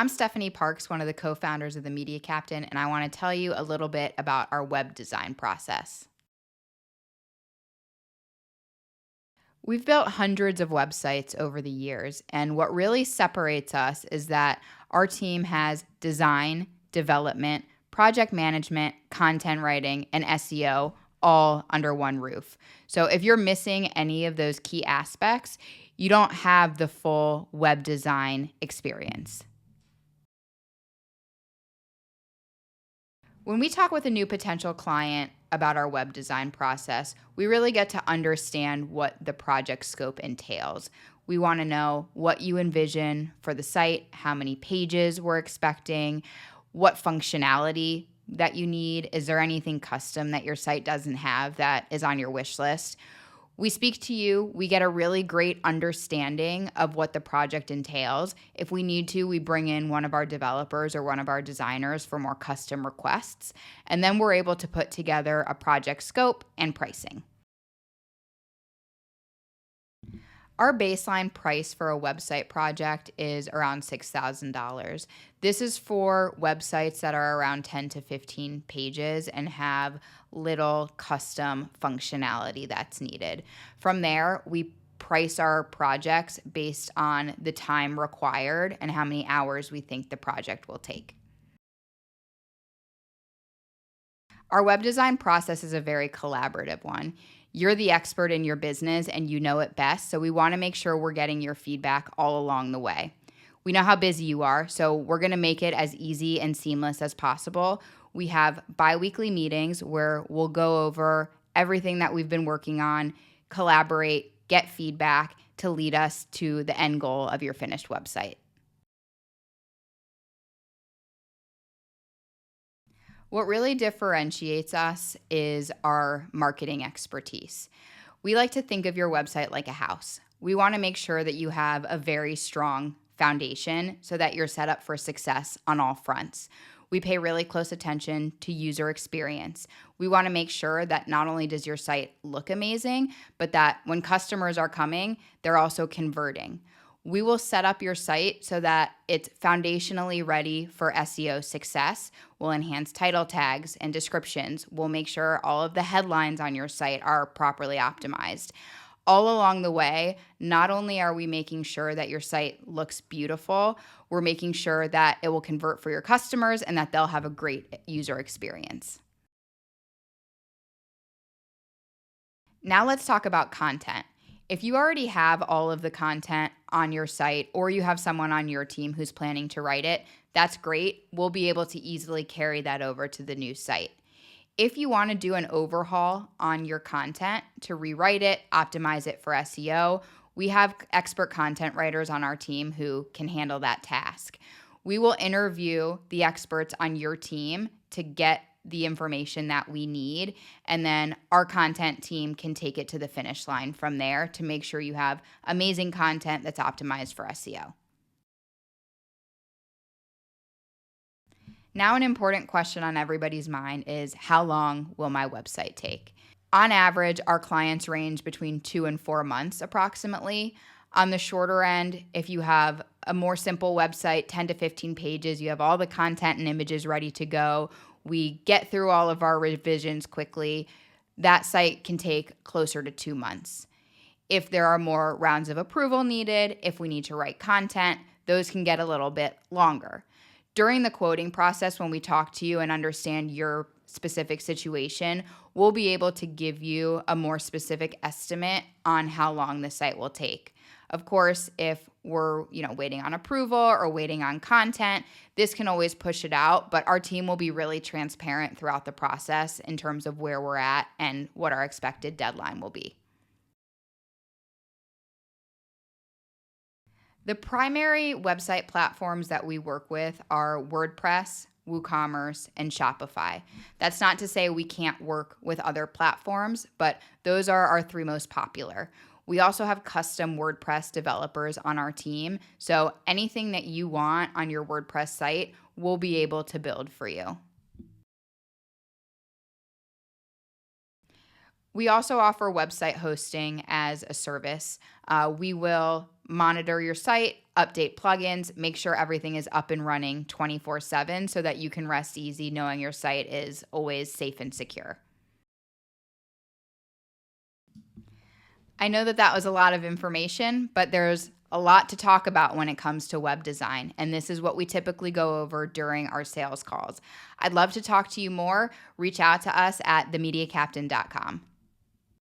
I'm Stefanie Parks, one of the co-founders of the Media Captain, and I want to tell you a little bit about our web design process. We've built hundreds of websites over the years, and what really separates us is that our team has design, development, project management, content writing, and SEO all under one roof. So if you're missing any of those key aspects, you don't have the full web design experience. When we talk with a new potential client about our web design process, we really get to understand what the project scope entails. We want to know what you envision for the site, how many pages we're expecting, what functionality that you need. Is there anything custom that your site doesn't have that is on your wish list? We speak to you, we get a really great understanding of what the project entails. If we need to, we bring in one of our developers or one of our designers for more custom requests, and then we're able to put together a project scope and pricing. Our baseline price for a website project is around $6,000. This is for websites that are around 10 to 15 pages and have little custom functionality that's needed. From there, we price our projects based on the time required and how many hours we think the project will take. Our web design process is a very collaborative one. You're the expert in your business and you know it best, so we want to make sure we're getting your feedback all along the way. We know how busy you are, so we're going to make it as easy and seamless as possible. We have bi-weekly meetings where we'll go over everything that we've been working on, collaborate, get feedback to lead us to the end goal of your finished website. What really differentiates us is our marketing expertise. We like to think of your website like a house. We want to make sure that you have a very strong foundation so that you're set up for success on all fronts. We pay really close attention to user experience. We want to make sure that not only does your site look amazing, but that when customers are coming, they're also converting. We will set up your site so that it's foundationally ready for SEO success. We'll enhance title tags and descriptions. We'll make sure all of the headlines on your site are properly optimized. All along the way, not only are we making sure that your site looks beautiful, we're making sure that it will convert for your customers and that they'll have a great user experience. Now let's talk about content. If you already have all of the content on your site or you have someone on your team who's planning to write it, that's great. We'll be able to easily carry that over to the new site. If you want to do an overhaul on your content to rewrite it, optimize it for SEO, we have expert content writers on our team who can handle that task. We will interview the experts on your team to get the information that we need, and then our content team can take it to the finish line from there to make sure you have amazing content that's optimized for SEO. Now, an important question on everybody's mind is, how long will my website take? On average, our clients range between 2 and 4 months approximately. On the shorter end, if you have a more simple website, 10 to 15 pages, you have all the content and images ready to go, we get through all of our revisions quickly, that site can take closer to 2 months. If there are more rounds of approval needed, if we need to write content, those can get a little bit longer. During the quoting process, when we talk to you and understand your specific situation, we'll be able to give you a more specific estimate on how long the site will take. Of course, if we're waiting on approval or waiting on content, this can always push it out, but our team will be really transparent throughout the process in terms of where we're at and what our expected deadline will be. The primary website platforms that we work with are WordPress, WooCommerce, and Shopify. That's not to say we can't work with other platforms, but those are our three most popular. We also have custom WordPress developers on our team, so anything that you want on your WordPress site, we'll be able to build for you. We also offer website hosting as a service. We will monitor your site, update plugins, make sure everything is up and running 24/7 so that you can rest easy knowing your site is always safe and secure. I know that that was a lot of information, but there's a lot to talk about when it comes to web design, and this is what we typically go over during our sales calls. I'd love to talk to you more. Reach out to us at themediacaptain.com.